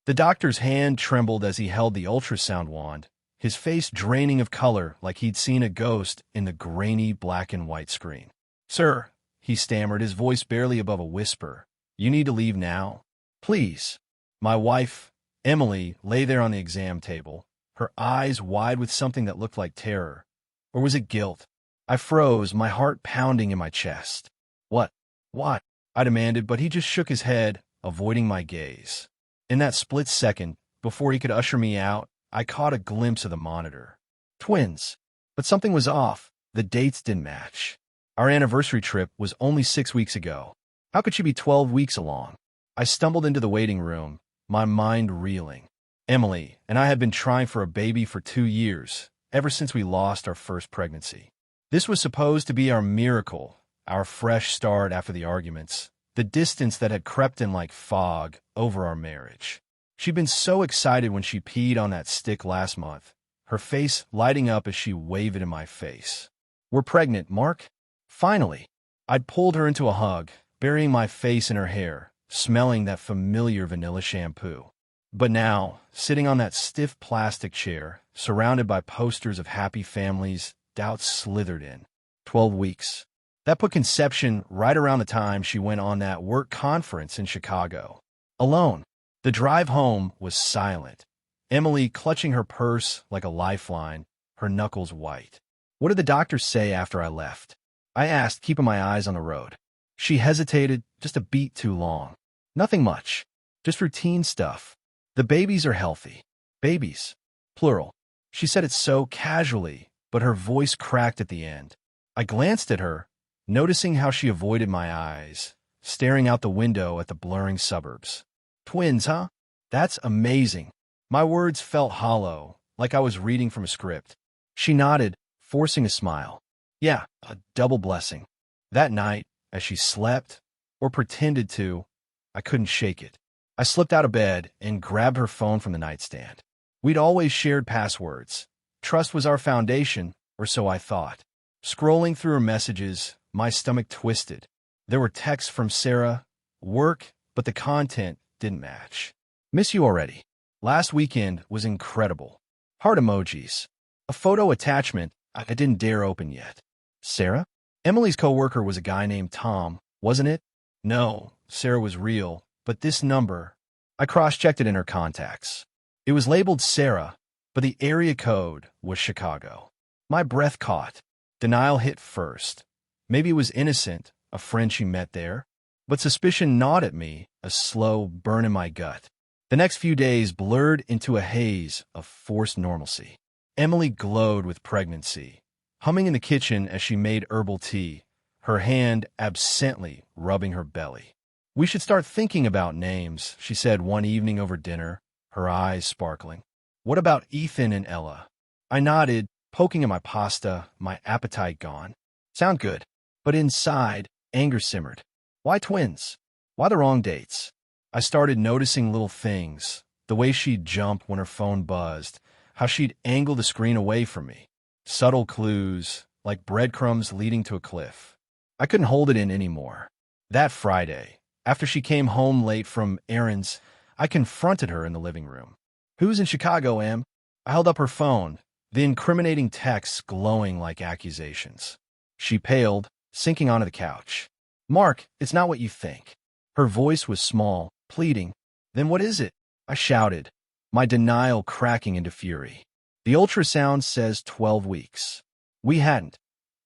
The doctor's hand trembled as he held the ultrasound wand, his face draining of color like he'd seen a ghost in the grainy black and white screen. "Sir," he stammered, his voice barely above a whisper, "you need to leave now. Please." My wife, Emily, lay there on the exam table, her eyes wide with something that looked like terror. Or was it guilt? I froze, my heart pounding in my chest. "What? What?" I demanded, but he just shook his head, avoiding my gaze. In that split second, before he could usher me out, I caught a glimpse of the monitor. Twins. But something was off. The dates didn't match. Our anniversary trip was only 6 weeks ago. How could she be 12 weeks along? I stumbled into the waiting room, my mind reeling. Emily and I had been trying for a baby for 2 years, ever since we lost our first pregnancy. This was supposed to be our miracle, our fresh start after the arguments, the distance that had crept in like fog over our marriage. She'd been so excited when she peed on that stick last month, her face lighting up as she waved it in my face. "We're pregnant, Mark." Finally, I'd pulled her into a hug, burying my face in her hair, smelling that familiar vanilla shampoo. But now, sitting on that stiff plastic chair, surrounded by posters of happy families, doubts slithered in. 12 weeks. That put conception right around the time she went on that work conference in Chicago. Alone. The drive home was silent. Emily clutching her purse like a lifeline, her knuckles white. "What did the doctor say after I left?" I asked, keeping my eyes on the road. She hesitated, just a beat too long. "Nothing much. Just routine stuff. The babies are healthy." Babies. Plural. She said it so casually, but her voice cracked at the end. I glanced at her, noticing how she avoided my eyes, staring out the window at the blurring suburbs. "Twins, huh? That's amazing." My words felt hollow, like I was reading from a script. She nodded, forcing a smile. "Yeah, a double blessing." That night, as she slept, or pretended to, I couldn't shake it. I slipped out of bed and grabbed her phone from the nightstand. We'd always shared passwords. Trust was our foundation, or so I thought. Scrolling through her messages, my stomach twisted. There were texts from Sarah, work, but the content didn't match. "Miss you already. Last weekend was incredible." Heart emojis. A photo attachment I didn't dare open yet. Sarah? Emily's coworker was a guy named Tom, wasn't it? No, Sarah was real, but this number, I cross-checked it in her contacts. It was labeled Sarah, but the area code was Chicago. My breath caught. Denial hit first. Maybe it was innocent, a friend she met there. But suspicion gnawed at me, a slow burn in my gut. The next few days blurred into a haze of forced normalcy. Emily glowed with pregnancy, humming in the kitchen as she made herbal tea, her hand absently rubbing her belly. "We should start thinking about names," she said one evening over dinner, her eyes sparkling. "What about Ethan and Ella?" I nodded, poking at my pasta, my appetite gone. "Sound good." But inside, anger simmered. Why twins? Why the wrong dates? I started noticing little things, the way she'd jump when her phone buzzed, how she'd angle the screen away from me. Subtle clues, like breadcrumbs leading to a cliff. I couldn't hold it in anymore. That Friday, after she came home late from errands, I confronted her in the living room. "Who's in Chicago, Em?" I held up her phone, the incriminating texts glowing like accusations. She paled, sinking onto the couch. "Mark, it's not what you think." Her voice was small, pleading. "Then what is it?" I shouted, my denial cracking into fury. "The ultrasound says 12 weeks. We hadn't.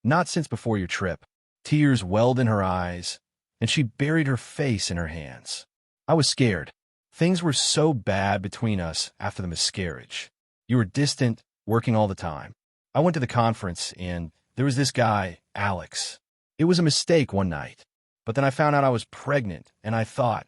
Not since before your trip." Tears welled in her eyes, and she buried her face in her hands. I was scared. Things were so bad between us after the miscarriage. You were distant, working all the time. I went to the conference, and there was this guy, Alex. It was a mistake one night. But then I found out I was pregnant, and I thought,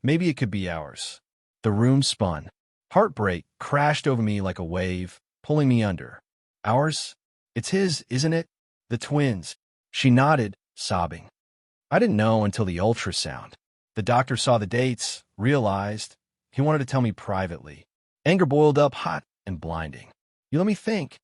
maybe it could be ours. The room spun. Heartbreak crashed over me like a wave, pulling me under. "Ours? It's his, isn't it? The twins." She nodded, sobbing. I didn't know until the ultrasound. The doctor saw the dates, realized. He wanted to tell me privately. Anger boiled up hot and blinding. "You let me think."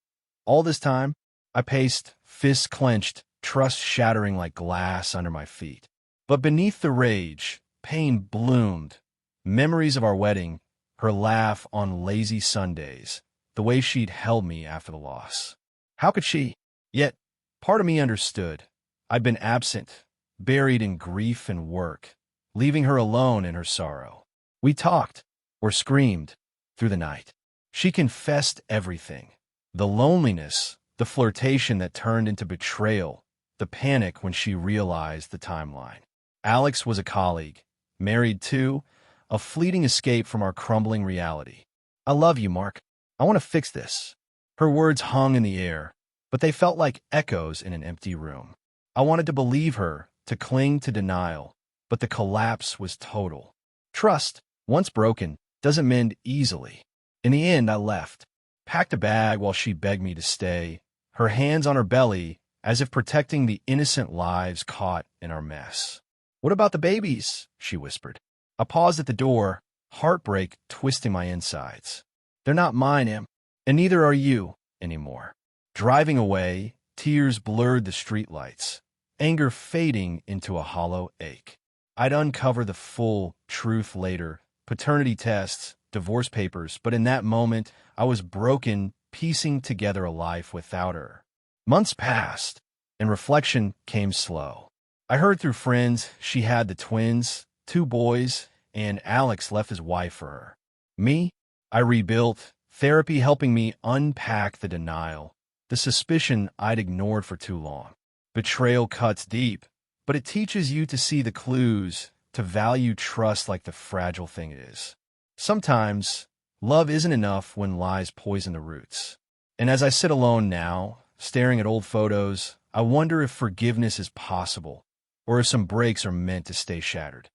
All this time, I paced, fists clenched, trust shattering like glass under my feet. But beneath the rage, pain bloomed. Memories of our wedding, her laugh on lazy Sundays, the way she'd held me after the loss. How could she? Yet, part of me understood. I'd been absent, buried in grief and work, leaving her alone in her sorrow. We talked, or screamed, through the night. She confessed everything. The loneliness, the flirtation that turned into betrayal, the panic when she realized the timeline. Alex was a colleague, married too, a fleeting escape from our crumbling reality. I love you, Mark. I want to fix this. Her words hung in the air, but they felt like echoes in an empty room. I wanted to believe her, to cling to denial, but the collapse was total. Trust, once broken, doesn't mend easily. In the end, I left, packed a bag while she begged me to stay, her hands on her belly, as if protecting the innocent lives caught in our mess. "What about the babies?" she whispered. I paused at the door, heartbreak twisting my insides. "They're not mine, Em, and neither are you anymore." Driving away, tears blurred the streetlights, anger fading into a hollow ache. I'd uncover the full truth later, paternity tests, divorce papers, but in that moment, I was broken, piecing together a life without her. Months passed, and reflection came slow. I heard through friends she had the twins, 2 boys, and Alex left his wife for her. Me? I rebuilt, therapy helping me unpack the denial, the suspicion I'd ignored for too long. Betrayal cuts deep, but it teaches you to see the clues, to value trust like the fragile thing it is. Sometimes, love isn't enough when lies poison the roots. And as I sit alone now, staring at old photos, I wonder if forgiveness is possible, or if some breaks are meant to stay shattered.